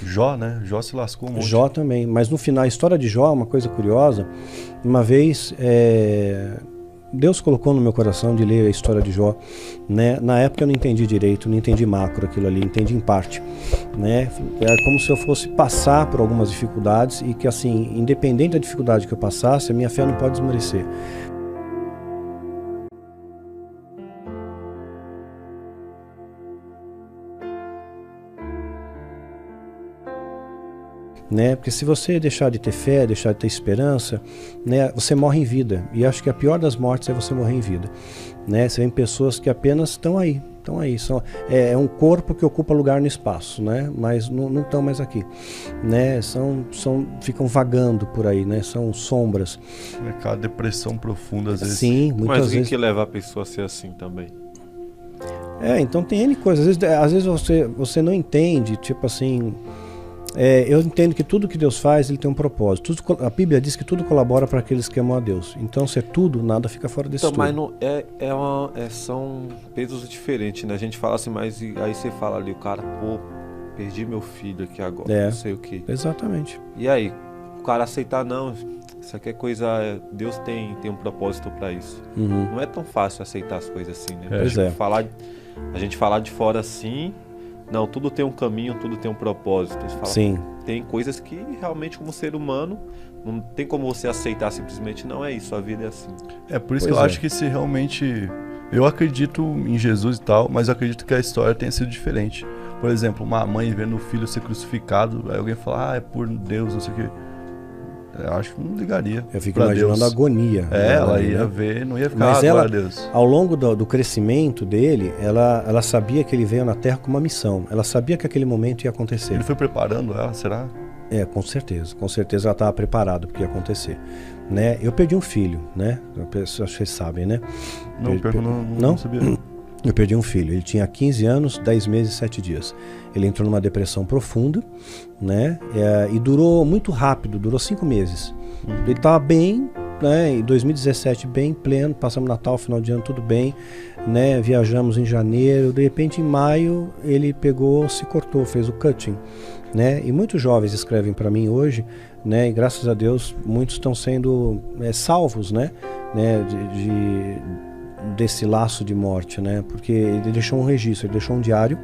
Jó, né? Jó se lascou um monte. Jó também, mas no final, a história de Jó é uma coisa curiosa. Uma vez, Deus colocou no meu coração de ler a história de Jó, né? Na época eu não entendi direito, não entendi macro aquilo ali, entendi em parte, né? Era como se eu fosse passar por algumas dificuldades e que, assim, independente da dificuldade que eu passasse, a minha fé não pode esmorecer. Né? Porque se você deixar de ter fé, deixar de ter esperança, né, você morre em vida. E acho que a pior das mortes é você morrer em vida. Né? Você vê pessoas que apenas estão aí. É um corpo que ocupa lugar no espaço, né? Mas não estão mais aqui. Né? Ficam vagando por aí, né? São sombras. É aquela depressão profunda às vezes. Sim, muitas vezes. Mas o que leva a pessoa a ser assim também? Então tem N coisas. Às vezes você não entende, tipo assim... eu entendo que tudo que Deus faz, ele tem um propósito. A Bíblia diz que tudo colabora para aqueles que amam a Deus. Então, se é tudo, nada fica fora desse tudo. Mas não, são pesos diferentes, né? A gente fala assim, mas aí você fala ali, o cara, pô, perdi meu filho aqui agora, não sei o quê. Exatamente. E aí, o cara aceitar, não, isso aqui é coisa, Deus tem um propósito para isso. Uhum. Não é tão fácil aceitar as coisas assim, né? A gente falar de fora assim... Não, tudo tem um caminho, tudo tem um propósito. Sim. Tem coisas que realmente, como ser humano, não tem como você aceitar simplesmente, não é isso, a vida é assim. É por isso que eu acho que se realmente... Eu acredito em Jesus e tal, mas eu acredito que a história tenha sido diferente. Por exemplo, uma mãe vendo o filho ser crucificado, aí alguém fala, é por Deus, não sei o quê. Eu acho que não ligaria. Eu fico imaginando a agonia. Ela ia ver, não ia ficar, mas ela, a Deus. Ao longo do crescimento dele, ela sabia que ele veio na Terra com uma missão. Ela sabia que aquele momento ia acontecer. Ele foi preparando ela, será? Com certeza. Com certeza ela estava preparada porque ia acontecer. Né? Eu perdi um filho, né? Acho que vocês sabem, né? Não sabia. Eu perdi um filho, ele tinha 15 anos, 10 meses e 7 dias. Ele entrou numa depressão profunda, né? E durou muito rápido, durou 5 meses. Ele estava bem, né? Em 2017 bem pleno, passamos Natal, final de ano tudo bem, né? Viajamos em janeiro, de repente em maio ele pegou, se cortou, fez o cutting, né? E muitos jovens escrevem para mim hoje, né? E graças a Deus muitos estão sendo salvos, né? Desse laço de morte, né? Porque ele deixou um registro, ele deixou um diário.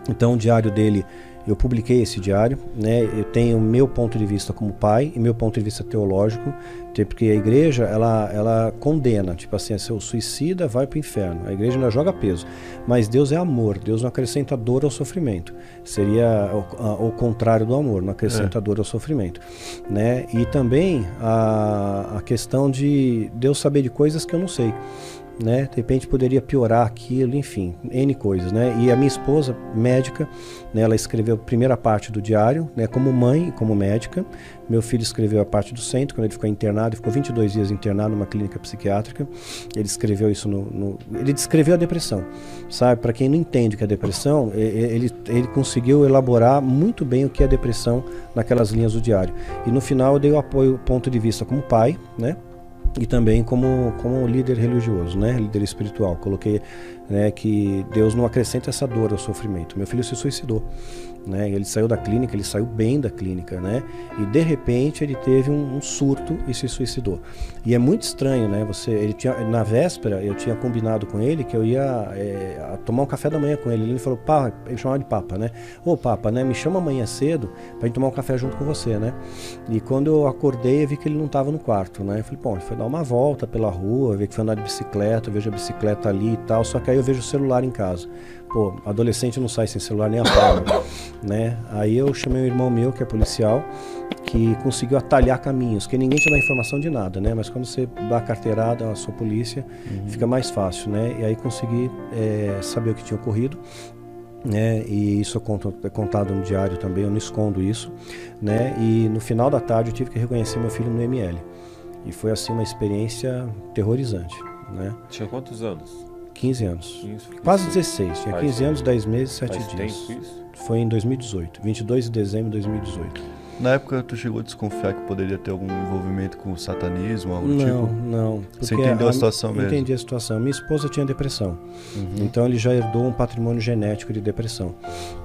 Então o diário dele, eu publiquei esse diário, né? Eu tenho o meu ponto de vista como pai e meu ponto de vista teológico, porque a igreja ela condena, tipo assim, se o suicida vai para o inferno. A igreja não joga peso, mas Deus é amor, Deus não acrescenta dor ao sofrimento. Seria o contrário do amor, não acrescenta dor ao sofrimento, né? E também a questão de Deus saber de coisas que eu não sei. Né? De repente poderia piorar aquilo, enfim, N coisas, né? E a minha esposa, médica, né, ela escreveu a primeira parte do diário, né, como mãe e como médica. Meu filho escreveu a parte do centro, quando ele ficou internado, ele ficou 22 dias internado numa clínica psiquiátrica. Ele escreveu isso ele descreveu a depressão, sabe? Para quem não entende o que é depressão, ele conseguiu elaborar muito bem o que é depressão naquelas linhas do diário. E no final eu dei o apoio, ponto de vista como pai, né? E também como líder religioso, né? Líder espiritual. Coloquei, né, que Deus não acrescenta essa dor ao sofrimento. Meu filho se suicidou, né? Ele saiu da clínica, ele saiu bem da clínica, né? E de repente ele teve um surto e se suicidou. E é muito estranho, né? Na véspera eu tinha combinado com ele que eu ia tomar um café da manhã com ele. Ele falou, pá, ele chamava de Papa, né? Ô Papa, né? Me chama amanhã cedo pra gente tomar um café junto com você, né? E quando eu acordei eu vi que ele não estava no quarto, né? Eu falei, bom, ele foi dar uma volta pela rua, ver que foi andar de bicicleta, eu vejo a bicicleta ali e tal, só que aí eu vejo o celular em casa. Pô, adolescente não sai sem celular nem a pau, né? Aí eu chamei um irmão meu, que é policial, que conseguiu atalhar caminhos, que ninguém te dá informação de nada, né? Mas quando você dá a carteirada à sua polícia, fica mais fácil, né? E aí consegui saber o que tinha ocorrido, né? E isso é contado no diário também, eu não escondo isso, né? E no final da tarde eu tive que reconhecer meu filho no ML. E foi assim uma experiência terrorizante, né? Tinha quantos anos? 15 anos. Quase 16. Tinha 15 anos, 10 meses, 7 dias. Tempo isso? Foi em 2018. 22 de dezembro de 2018. Na época tu chegou a desconfiar que poderia ter algum envolvimento com o satanismo, algo do tipo? Não. Você entendeu a situação mesmo? Entendi a situação. Minha esposa tinha depressão. Então ele já herdou um patrimônio genético de depressão,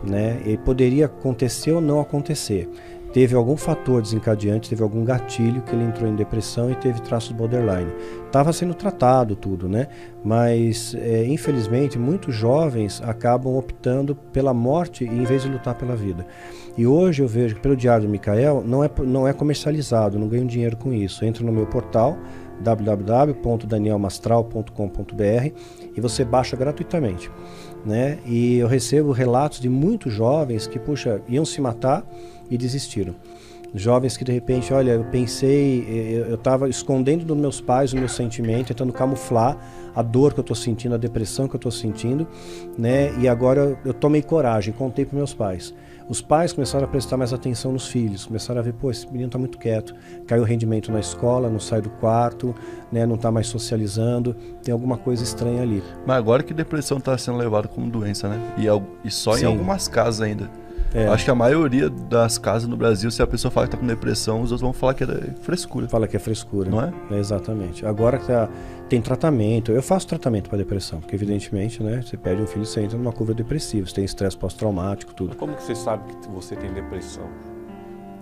né? E poderia acontecer ou não acontecer. Teve algum fator desencadeante, teve algum gatilho que ele entrou em depressão e teve traços borderline. Estava sendo tratado tudo, né? Mas, infelizmente, muitos jovens acabam optando pela morte em vez de lutar pela vida. E hoje eu vejo que pelo Diário do Micael não é comercializado, não ganho dinheiro com isso. Entra no meu portal www.danielmastral.com.br e você baixa gratuitamente, né? E eu recebo relatos de muitos jovens que, iam se matar e desistiram. Jovens que de repente, olha, eu pensei, eu estava escondendo dos meus pais o meu sentimento, tentando camuflar a dor que eu estou sentindo, a depressão que eu estou sentindo, né? E agora eu tomei coragem, contei para meus pais. Os pais começaram a prestar mais atenção nos filhos, começaram a ver, esse menino está muito quieto, caiu o rendimento na escola, não sai do quarto, né? Não está mais socializando, tem alguma coisa estranha ali. Mas agora que depressão está sendo levada como doença, né? E só em algumas casas ainda. Acho que a maioria das casas no Brasil, se a pessoa fala que está com depressão, os outros vão falar que é frescura. Fala que é frescura. Não é? Exatamente. Agora que tem tratamento, eu faço tratamento para depressão, porque evidentemente, né, você perde um filho, você entra numa curva depressiva, você tem estresse pós-traumático, tudo. Mas como que você sabe que você tem depressão?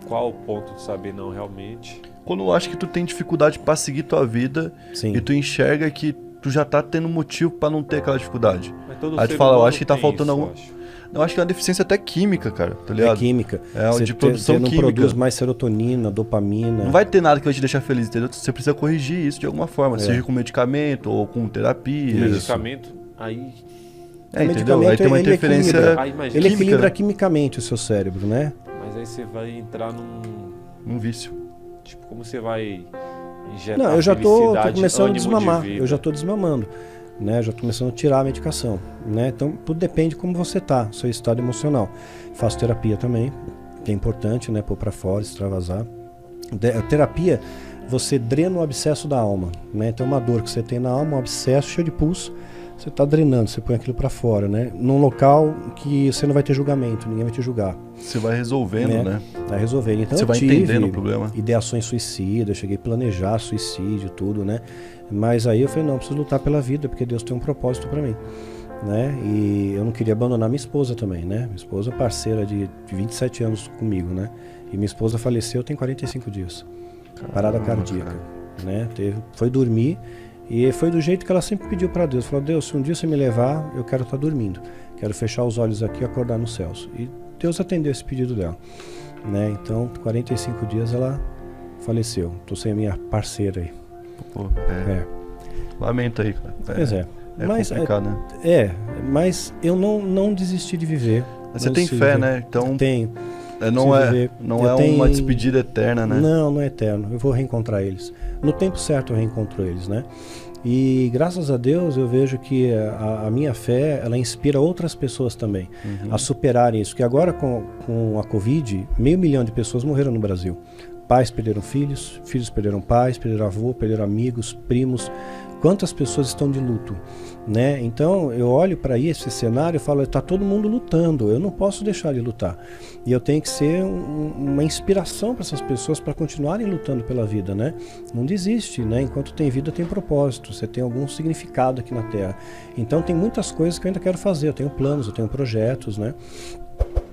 Qual o ponto de saber não realmente? Quando eu acho que tu tem dificuldade para seguir tua vida, Sim. E tu enxerga que tu já tá tendo motivo para não ter aquela dificuldade. Mas todo Aí tu fala, eu acho que tá faltando algum... Eu acho que é uma deficiência até química, cara, tá ligado? É química. É de produção você não química. produz mais serotonina, dopamina. Não vai ter nada que vai te deixar feliz, entendeu? Você precisa corrigir isso de alguma forma, seja com medicamento ou com terapia. Medicamento, aí... entendeu? Aí tem uma interferência ele equilibra quimicamente o seu cérebro, né? Mas aí você vai entrar num vício. Tipo, como você vai injetar não, eu já tô começando a desmamar. Eu já tô desmamando. Né, já estou começando a tirar a medicação, né? Então tudo depende de como você tá, seu estado emocional. Faço terapia também, que é importante, né? Pôr para fora, extravasar. A terapia, você drena o abscesso da alma, né? Então uma dor que você tem na alma, um abscesso cheio de pulso, você está drenando, você põe aquilo para fora, né? Num local que você não vai ter julgamento, ninguém vai te julgar. Você vai resolvendo, né? Vai resolvendo. Então você vai entendendo o problema. Ideações suicidas, eu cheguei a planejar suicídio, tudo, né? Mas aí eu falei, não, eu preciso lutar pela vida, porque Deus tem um propósito para mim, né? E eu não queria abandonar minha esposa também, né? Minha esposa é parceira de 27 anos comigo, né? E minha esposa faleceu tem 45 dias. Parada cardíaca, né? Foi dormir e foi do jeito que ela sempre pediu para Deus. Falou, Deus, se um dia você me levar, eu quero estar dormindo. Quero fechar os olhos aqui e acordar nos céus. E Deus atendeu esse pedido dela, né? Então, 45 dias ela faleceu. Tô sem a minha parceira aí. Pô, Lamento aí, cara. Pois é. Mas complicado, né? Mas eu não desisti de viver. Mas você tem fé, né? Então tenho. Não é uma despedida eterna, né? Não é eterno. Eu vou reencontrar eles. No tempo certo eu reencontro eles, né? E graças a Deus eu vejo que a minha fé, ela inspira outras pessoas também a superarem isso. Porque agora com a Covid, 500 mil de pessoas morreram no Brasil. Pais perderam filhos, filhos perderam pais, perderam avô, perderam amigos, primos. Quantas pessoas estão de luto, né? Então eu olho para esse cenário e falo, está todo mundo lutando, eu não posso deixar de lutar. E eu tenho que ser uma inspiração para essas pessoas para continuarem lutando pela vida, né? Não desiste, né? Enquanto tem vida tem propósito, você tem algum significado aqui na Terra. Então tem muitas coisas que eu ainda quero fazer, eu tenho planos, eu tenho projetos, né?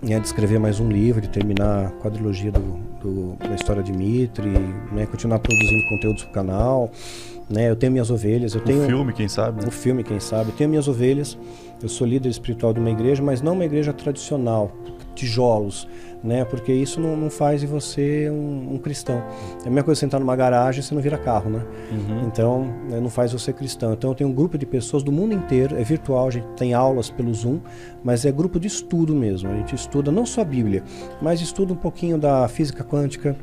De escrever mais um livro, de terminar a quadrilogia da história de Mitri, né? Continuar produzindo conteúdos para o canal, né? Eu tenho minhas ovelhas, eu tenho filme, quem sabe, né? O filme, quem sabe. Eu tenho minhas ovelhas, eu sou líder espiritual de uma igreja, mas não uma igreja tradicional, tijolos, né? Porque isso não faz de você um cristão. É a mesma coisa sentar numa garagem, você não vira carro, né? Então, não faz você cristão. Então, eu tenho um grupo de pessoas do mundo inteiro, é virtual, a gente tem aulas pelo Zoom, mas é grupo de estudo mesmo. A gente estuda não só a Bíblia, mas estuda um pouquinho da física quântica,